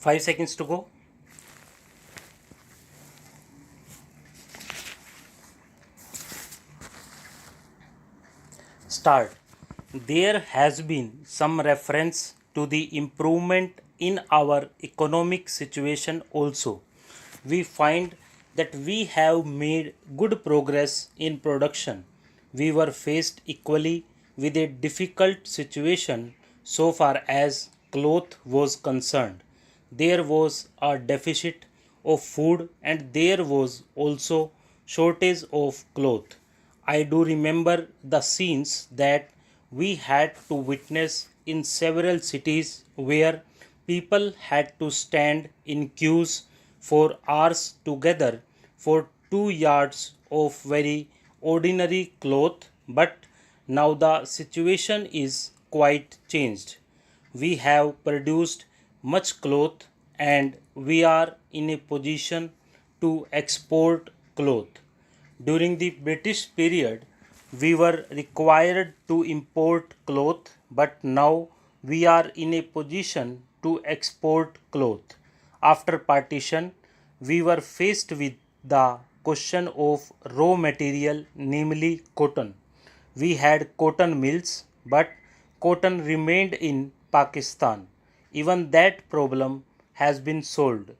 5 seconds to go. Start. There has been some reference to the improvement in our economic situation also. We find that we have made good progress in production. We were faced equally with a difficult situation so far as cloth was concerned. There was a deficit of food and there was also shortage of cloth. I do remember the scenes that we had to witness in several cities where people had to stand in queues for hours together for 2 yards of very ordinary cloth, but now the situation is quite changed. We have produced much cloth and we are in a position to export cloth. During the British period, we were required to import cloth, but now we are in a position to export cloth. After partition, we were faced with the question of raw material, namely cotton. We had cotton mills, but cotton remained in Pakistan. Even that problem has been solved.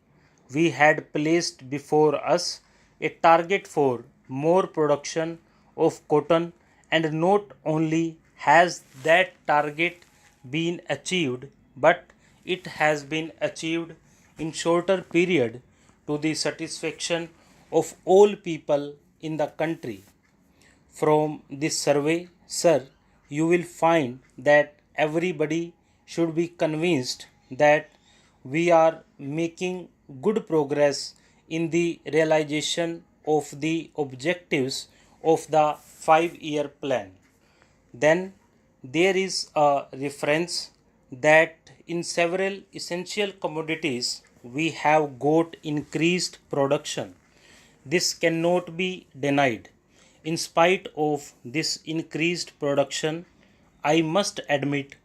We had placed before us a target for more production of cotton, and not only has that target been achieved, but it has been achieved in shorter period to the satisfaction of all people in the country. From this survey, sir, you will find that everybody should be convinced that we are making good progress in the realization of the objectives of the 5-year plan. Then there is a reference that in several essential commodities we have got increased production. This cannot be denied. In spite of this increased production, I must admit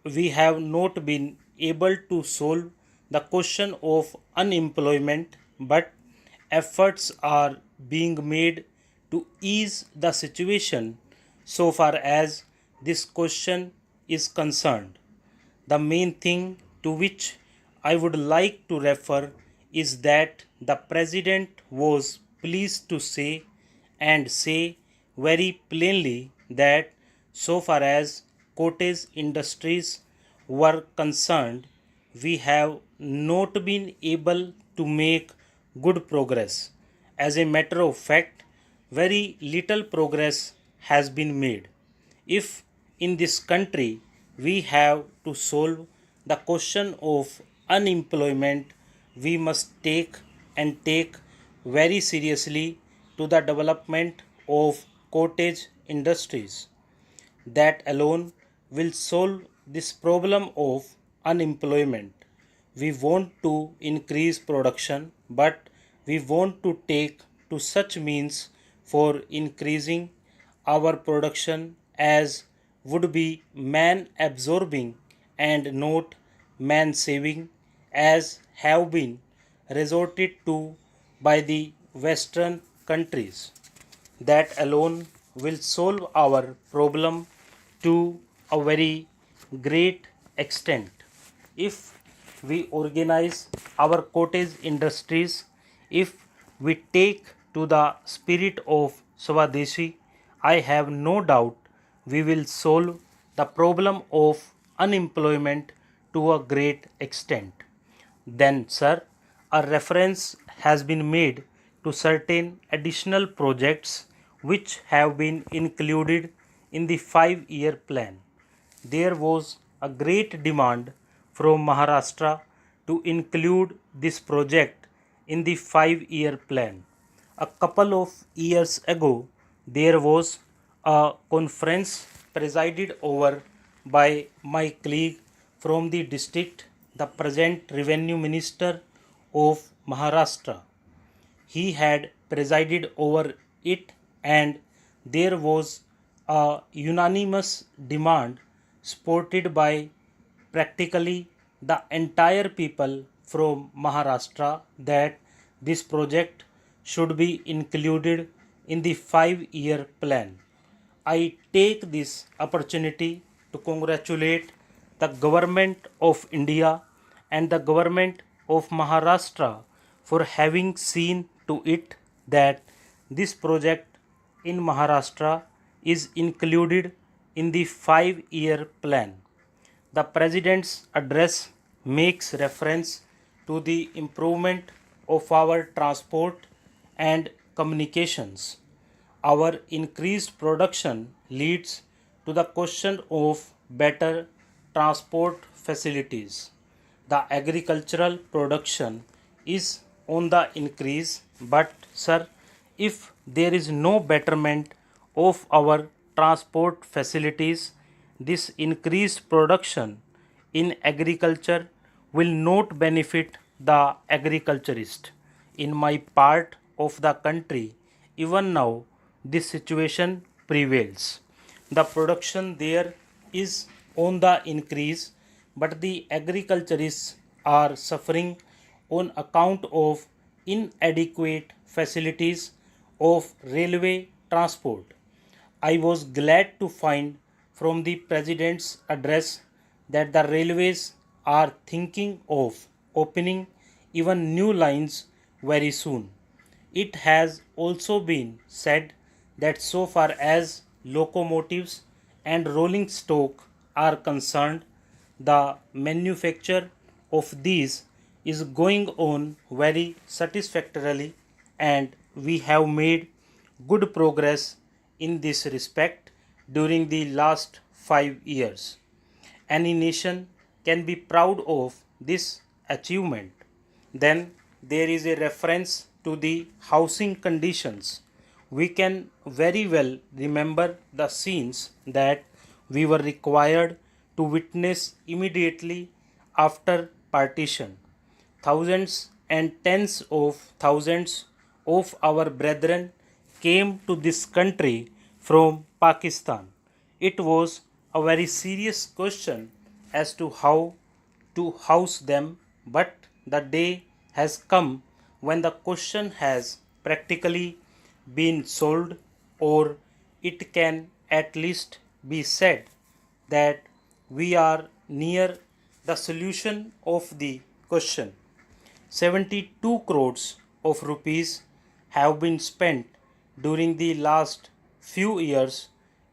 we have not been able to solve the question of unemployment, but efforts are being made to ease the situation so far as this question is concerned. The main thing to which I would like to refer is that the President was pleased to say and say very plainly that so far as cottage industries were concerned, we have not been able to make good progress. As a matter of fact, very little progress has been made. If in this country we have to solve the question of unemployment, we must take very seriously to the development of cottage industries. That alone will solve this problem of unemployment. We want to increase production, but we want to take to such means for increasing our production as would be man absorbing and not man saving, as have been resorted to by the Western countries. That alone will solve our problem to a very great extent. If we organize our cottage industries, if we take to the spirit of Swadeshi, I have no doubt we will solve the problem of unemployment to a great extent. Then, sir, a reference has been made to certain additional projects which have been included in the 5-year plan. There was a great demand from Maharashtra to include this project in the 5-year plan. A couple of years ago, there was a conference presided over by my colleague from the district, the present Revenue Minister of Maharashtra. He had presided over it, and there was a unanimous demand supported by practically the entire people from Maharashtra that this project should be included in the 5-year plan. I take this opportunity to congratulate the government of India and the government of Maharashtra for having seen to it that this project in Maharashtra is included in the 5-year plan. The President's address makes reference to the improvement of our transport and communications. Our increased production leads to the question of better transport facilities. The agricultural production is on the increase, but sir, if there is no betterment of our transport facilities, this increased production in agriculture will not benefit the agriculturist. In my part of the country, even now, this situation prevails. The production there is on the increase, but the agriculturists are suffering on account of inadequate facilities of railway transport. I was glad to find from the President's address that the railways are thinking of opening even new lines very soon. It has also been said that so far as locomotives and rolling stock are concerned, the manufacture of these is going on very satisfactorily, and we have made good progress in this respect during the last 5 years. Any nation can be proud of this achievement. Then there is a reference to the housing conditions. We can very well remember the scenes that we were required to witness immediately after partition. Thousands and tens of thousands of our brethren came to this country from Pakistan. It was a very serious question as to how to house them, but the day has come when the question has practically been solved, or it can at least be said that we are near the solution of the question. 72 crores of rupees have been spent during the last few years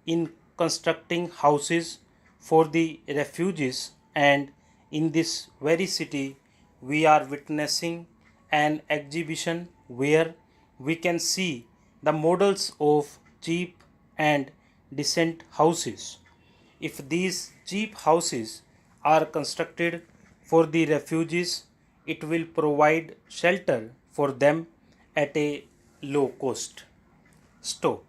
in constructing houses for the refugees, and in this very city we are witnessing an exhibition where we can see the models of cheap and decent houses. If these cheap houses are constructed for the refugees, it will provide shelter for them at a low cost. Stop.